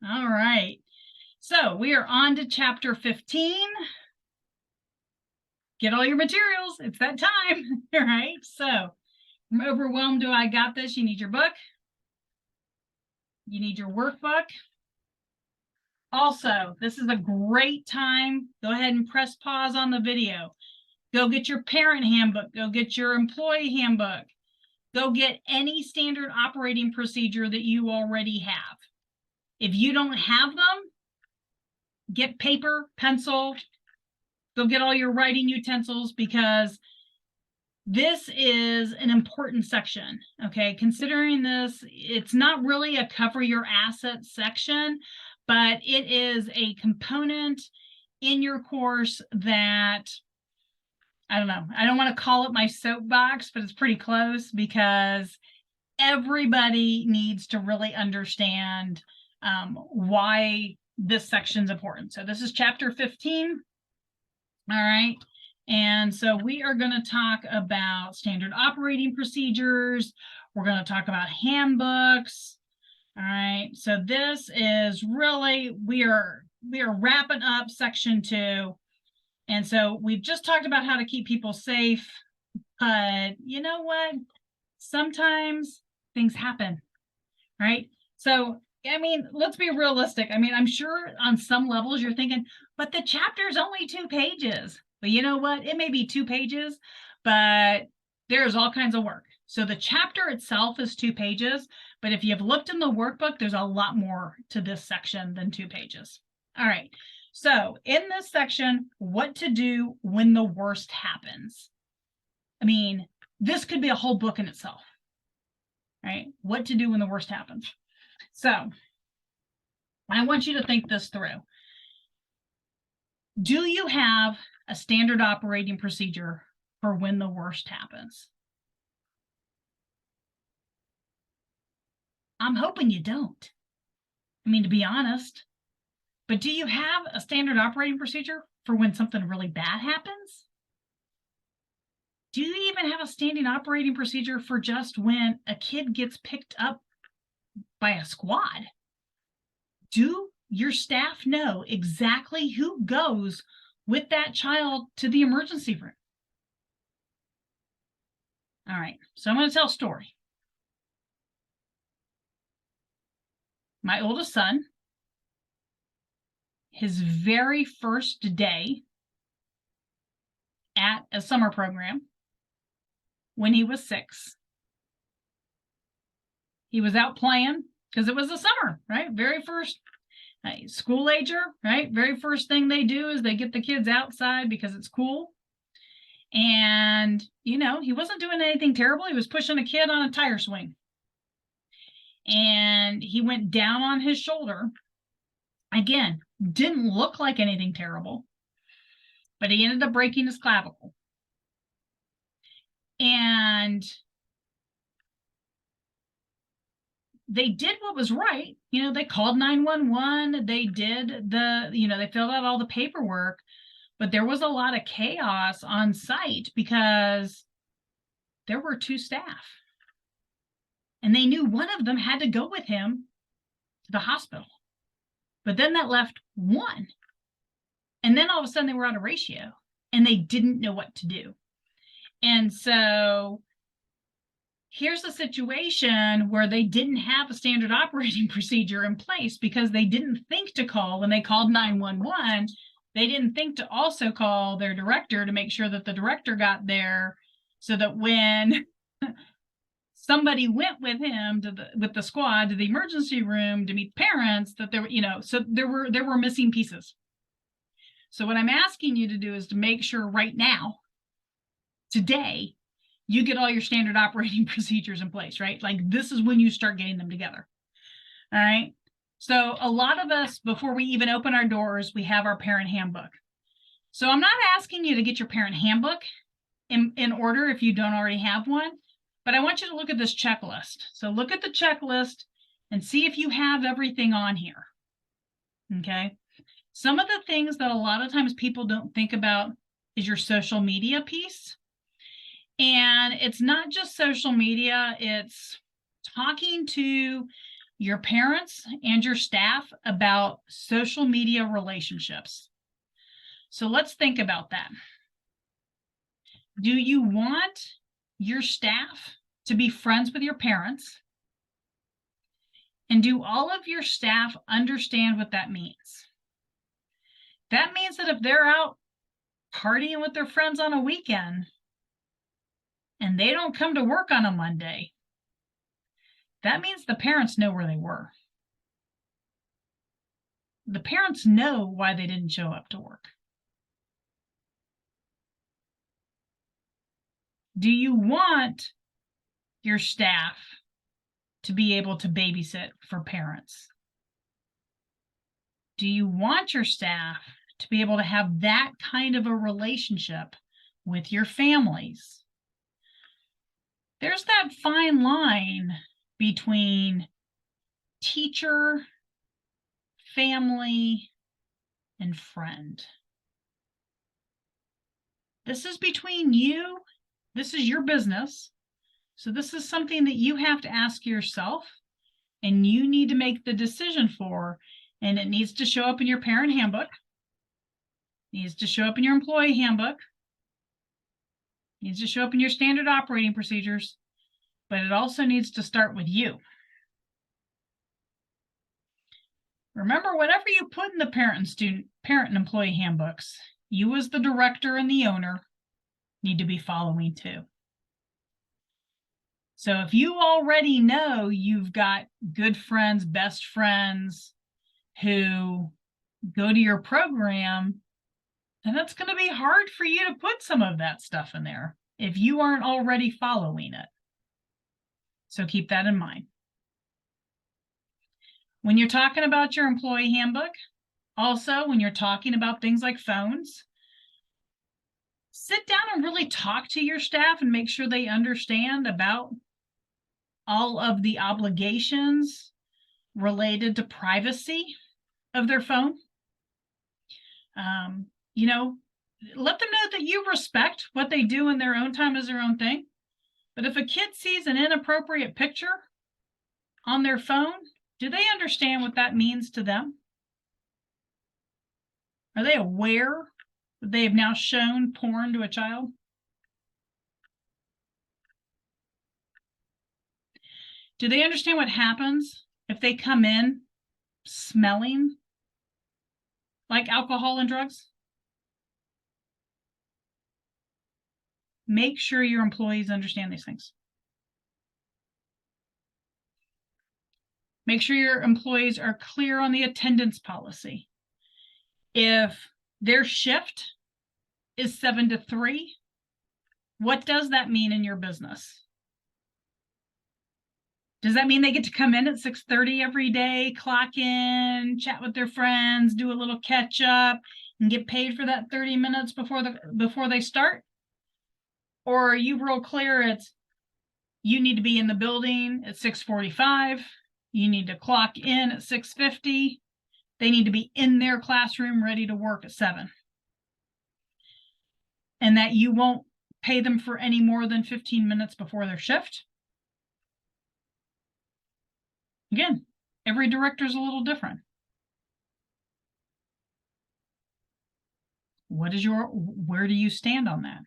All right. So we are on to chapter 15. Get all your materials. It's that time. All right. So from overwhelmed to I got this, you need your book. You need your workbook. Also, this is a great time. Go ahead and press pause on the video. Go get your parent handbook. Go get your employee handbook. Go get any standard operating procedure that you already have. If you don't have them, get paper, pencil, go get all your writing utensils, because this is an important section, okay? Considering this, it's not really a cover your assets section, but it is a component in your course that, I don't know, I don't want to call it my soapbox, but it's pretty close, because everybody needs to really understand why this section's important. So this is chapter 15. All right. And so we are going to talk about standard operating procedures. We're going to talk about handbooks. All right. So this is really, we are wrapping up section 2. And so we've just talked about how to keep people safe, but you know what? Sometimes things happen, right? So, I mean, let's be realistic. I mean, I'm sure on some levels you're thinking, but the chapter's only 2 pages. But you know what? It may be 2 pages, but there's all kinds of work. So the chapter itself is 2 pages, but if you've looked in the workbook, there's a lot more to this section than 2 pages. All right. So in this section, what to do when the worst happens. I mean, this could be a whole book in itself, right? What to do when the worst happens. So I want you to think this through. Do you have a standard operating procedure for when the worst happens? I'm hoping you don't. I mean, to be honest, but do you have a standard operating procedure for when something really bad happens? Do you even have a standing operating procedure for just when a kid gets picked up by a squad? Do your staff know exactly who goes with that child to the emergency room? All right, so I'm going to tell a story. My oldest son, his very first day at a summer program when he was 6, he was out playing because it was the summer, right? Very first school ager, right? Very first thing they do is they get the kids outside because it's cool. And, you know, he wasn't doing anything terrible. He was pushing a kid on a tire swing. And he went down on his shoulder. Again, didn't look like anything terrible, but he ended up breaking his clavicle. And they did what was right. You know, they called 911. They did they filled out all the paperwork, but there was a lot of chaos on site because there were 2 staff. And they knew one of them had to go with him to the hospital. But then that left 1. And then all of a sudden they were on a ratio and they didn't know what to do. And so here's a situation where they didn't have a standard operating procedure in place because they didn't think to call when they called 911. They didn't think to also call their director to make sure that the director got there so that when somebody went with him with the squad to the emergency room to meet parents, that there, so there were missing pieces. So what I'm asking you to do is to make sure right now, today, you get all your standard operating procedures in place, right? Like this is when you start getting them together. All right. So a lot of us, before we even open our doors, we have our parent handbook. So I'm not asking you to get your parent handbook in order if you don't already have one, but I want you to look at this checklist. So look at the checklist and see if you have everything on here. Okay. Some of the things that a lot of times people don't think about is your social media piece. And it's not just social media, it's talking to your parents and your staff about social media relationships. So let's think about that. Do you want your staff to be friends with your parents? And do all of your staff understand what that means? That means that if they're out partying with their friends on a weekend and they don't come to work on a Monday, that means the parents know where they were. The parents know why they didn't show up to work. Do you want your staff to be able to babysit for parents? Do you want your staff to be able to have that kind of a relationship with your families? There's that fine line between teacher, family, and friend. This is between you. This is your business. So this is something that you have to ask yourself and you need to make the decision for, and it needs to show up in your parent handbook, needs to show up in your employee handbook, needs to show up in your standard operating procedures, but it also needs to start with you. Remember, whatever you put in the parent and employee handbooks, you as the director and the owner need to be following too. So if you already know you've got good friends, best friends who go to your program, then that's going to be hard for you to put some of that stuff in there if you aren't already following it. So keep that in mind. When you're talking about your employee handbook, also when you're talking about things like phones, sit down and really talk to your staff and make sure they understand about all of the obligations related to privacy of their phone. You know, let them know that you respect what they do in their own time as their own thing. But if a kid sees an inappropriate picture on their phone, do they understand what that means to them? Are they aware that they have now shown porn to a child? Do they understand what happens if they come in smelling like alcohol and drugs? Make sure your employees understand these things. Make sure your employees are clear on the attendance policy. If their shift is 7 to 3, what does that mean in your business? Does that mean they get to come in at 6:30 every day, clock in, chat with their friends, do a little catch up, and get paid for that 30 minutes before they start? Or are you real clear it's you need to be in the building at 6:45, you need to clock in at 6:50, they need to be in their classroom ready to work at 7, and that you won't pay them for any more than 15 minutes before their shift? Again, every director is a little different. Where do you stand on that?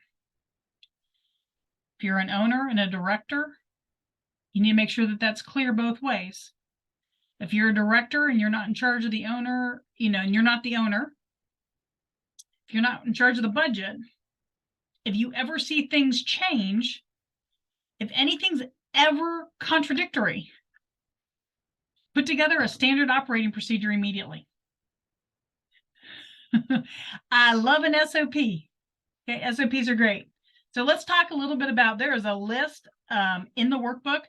If you're an owner and a director, you need to make sure that that's clear both ways. If you're a director and you're not in charge of the owner, and you're not the owner, if you're not in charge of the budget, if you ever see things change, if anything's ever contradictory, put together a standard operating procedure immediately. I love an SOP. Okay, SOPs are great. So let's talk a little bit about, there is a list in the workbook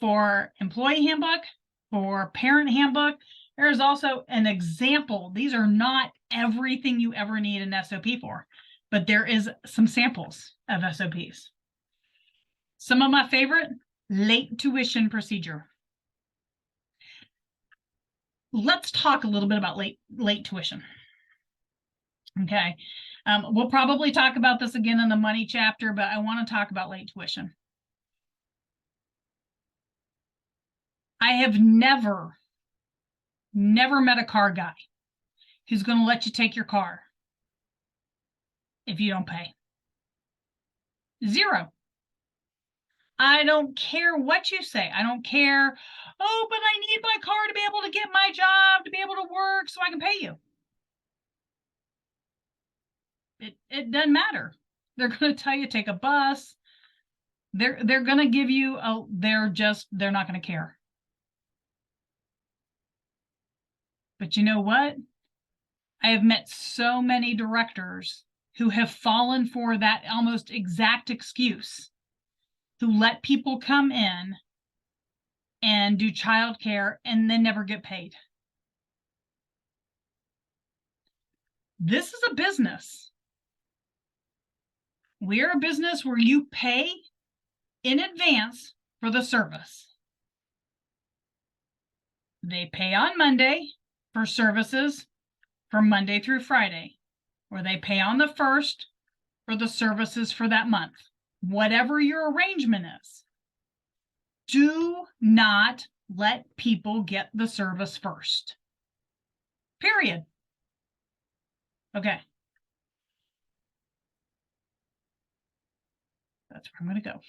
for employee handbook, for parent handbook. There is also an example. These are not everything you ever need an SOP for, but there is some samples of SOPs. Some of my favorite, late tuition procedure. Let's talk a little bit about late tuition. Okay. We'll probably talk about this again in the money chapter, but I want to talk about late tuition. I have never met a car guy who's going to let you take your car if you don't pay. Zero. I don't care what you say. I don't care, oh, but I need my car to be able to get my job, to be able to work so I can pay you. It doesn't matter. They're going to tell you take a bus. They're going to give you they're not going to care. But you know what? I have met so many directors who have fallen for that almost exact excuse, who let people come in and do childcare and then never get paid. This is a business. We're a business where you pay in advance for the service. They pay on Monday for services from Monday through Friday, or they pay on the 1st for the services for that month. Whatever your arrangement is, do not let people get the service first. Period. Okay. That's where I'm going to go.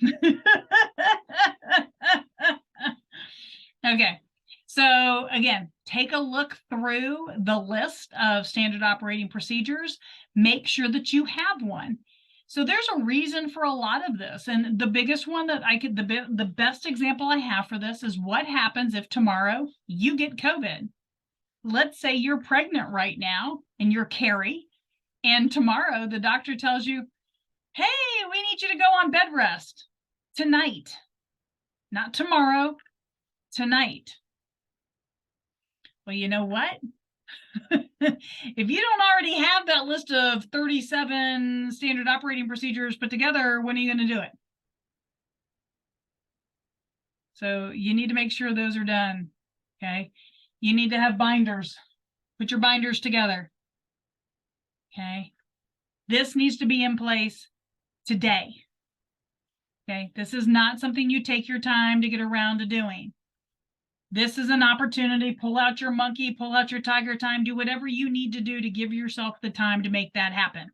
Okay. So again, take a look through the list of standard operating procedures. Make sure that you have one. So there's a reason for a lot of this. And the biggest one that the best example I have for this is what happens if tomorrow you get COVID. Let's say you're pregnant right now and you're Carrie, and tomorrow the doctor tells you, hey, we need you to go on bed rest tonight. Not tomorrow, tonight. Well, you know what? If you don't already have that list of 37 standard operating procedures put together, when are you going to do it? So you need to make sure those are done. Okay. You need to have binders. Put your binders together. Okay. This needs to be in place today. Okay. This is not something you take your time to get around to doing. This is an opportunity. Pull out your monkey, pull out your tiger time, do whatever you need to do to give yourself the time to make that happen.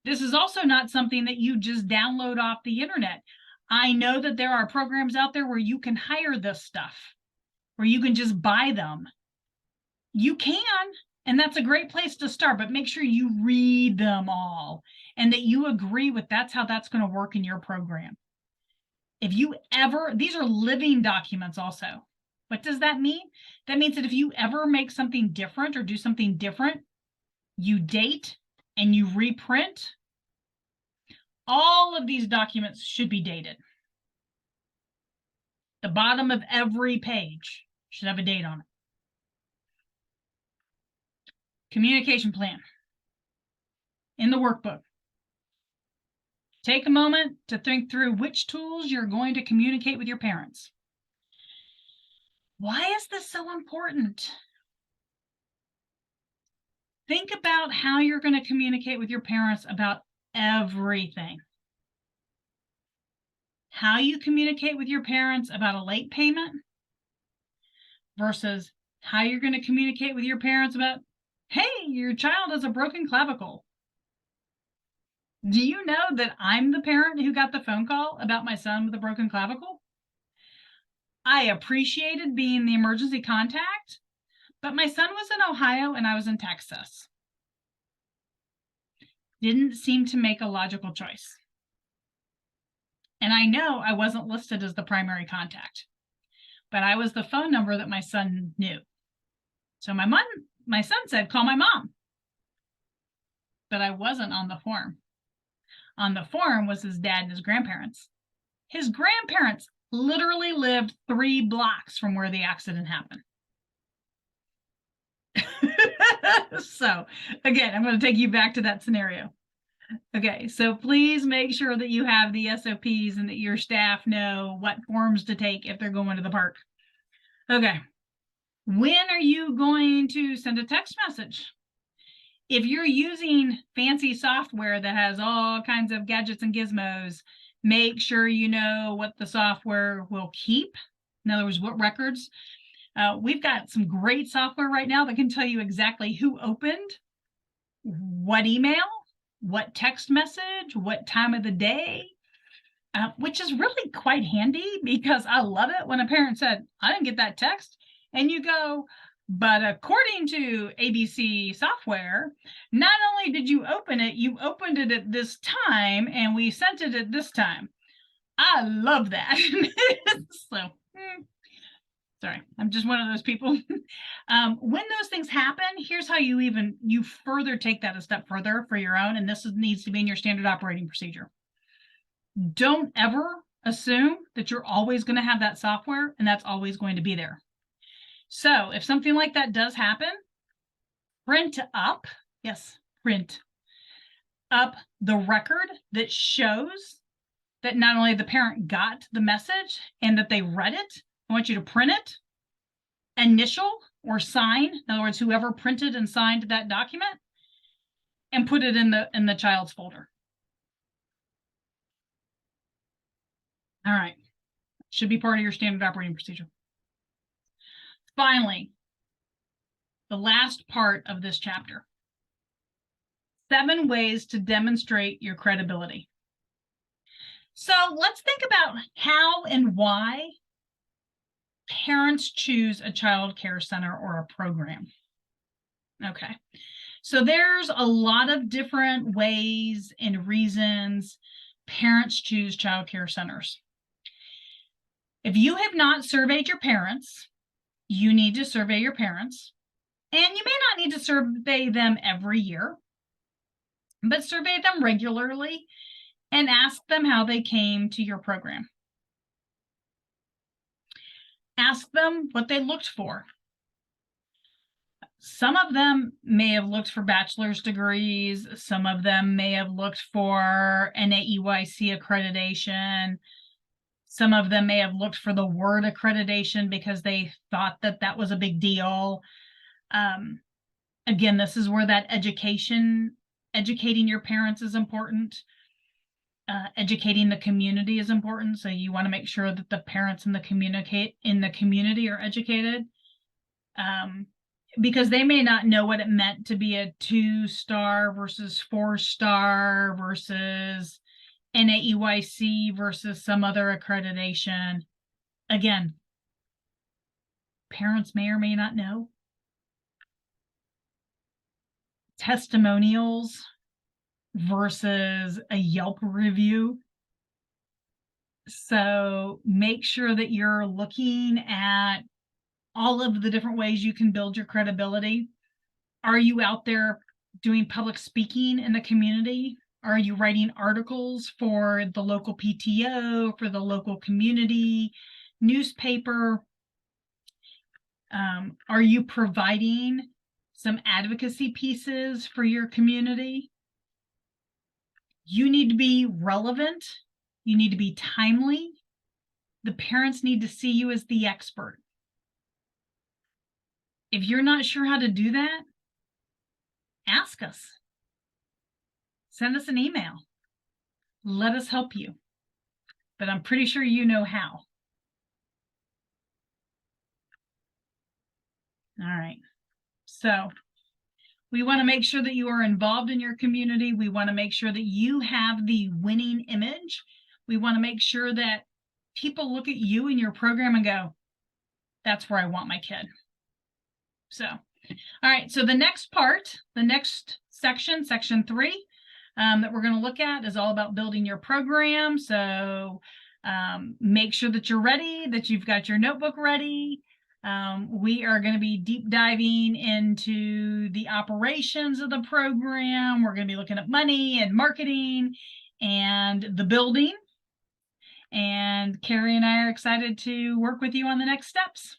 This is also not something that you just download off the internet. I know that there are programs out there where you can hire this stuff, where you can just buy them. You can, and that's a great place to start, but make sure you read them all and that you agree with that's how that's going to work in your program. If you ever, these are living documents also. What does that mean? That means that if you ever make something different or do something different, you date and you reprint. All of these documents should be dated. The bottom of every page should have a date on it. Communication plan in the workbook. Take a moment to think through which tools you're going to communicate with your parents. Why is this so important? Think about how you're going to communicate with your parents about everything. How you communicate with your parents about a late payment versus how you're going to communicate with your parents about, hey, your child has a broken clavicle. Do you know that I'm the parent who got the phone call about my son with a broken clavicle? I appreciated being the emergency contact, but my son was in Ohio and I was in Texas. Didn't seem to make a logical choice. And I know I wasn't listed as the primary contact, but I was the phone number that my son knew. So my son said, call my mom. But I wasn't on the form. On the form was his dad and his grandparents. His grandparents literally lived 3 blocks from where the accident happened. So again, I'm going to take you back to that scenario. Okay, so please make sure that you have the SOPs and that your staff know what forms to take if they're going to the park. Okay, when are you going to send a text message? If you're using fancy software that has all kinds of gadgets and gizmos, make sure you know what the software will keep In other words, what records. We've got some great software right now that can tell you exactly who opened, what email, what text message, what time of the day, which is really quite handy because I love it when a parent said, I didn't get that text. And you go, but according to ABC software, not only did you open it, you opened it at this time and we sent it at this time. I love that. So, sorry, I'm just one of those people. When those things happen, here's how you further take that a step further for your own, and this needs to be in your standard operating procedure. Don't ever assume that you're always going to have that software and that's always going to be there. So if something like that does happen, print up the record that shows that not only the parent got the message and that they read it. I want you to print it, initial or sign, in other words, whoever printed and signed that document, and put it in the child's folder. All right, should be part of your standard operating procedure. Finally, the last part of this chapter, 7 ways to demonstrate your credibility. So let's think about how and why parents choose a child care center or a program. Okay, so there's a lot of different ways and reasons parents choose child care centers. If you have not surveyed your parents, you need to survey your parents. And you may not need to survey them every year, but survey them regularly and ask them how they came to your program. Ask them what they looked for. Some of them may have looked for bachelor's degrees. Some of them may have looked for NAEYC accreditation. Some of them may have looked for the word accreditation because they thought that that was a big deal. Again, this is where that educating your parents is important. Educating the community is important. So you want to make sure that the parents in the community are educated. Because they may not know what it meant to be a 2-star versus 4-star versus NAEYC versus some other accreditation. Again, parents may or may not know. Testimonials versus a Yelp review. So make sure that you're looking at all of the different ways you can build your credibility. Are you out there doing public speaking in the community? Are you writing articles for the local PTO, for the local community newspaper? Are you providing some advocacy pieces for your community? You need to be relevant. You need to be timely. The parents need to see you as the expert. If you're not sure how to do that, ask us. Send us an email. Let us help you. But I'm pretty sure you know how. All right. So we want to make sure that you are involved in your community. We want to make sure that you have the winning image. We want to make sure that people look at you and your program and go, that's where I want my kid. So, all right. So the next part, the next section, section 3, that we're going to look at is all about building your program. So make sure that you're ready, that you've got your notebook ready. We are going to be deep diving into the operations of the program. We're going to be looking at money and marketing and the building. And Carrie and I are excited to work with you on the next steps.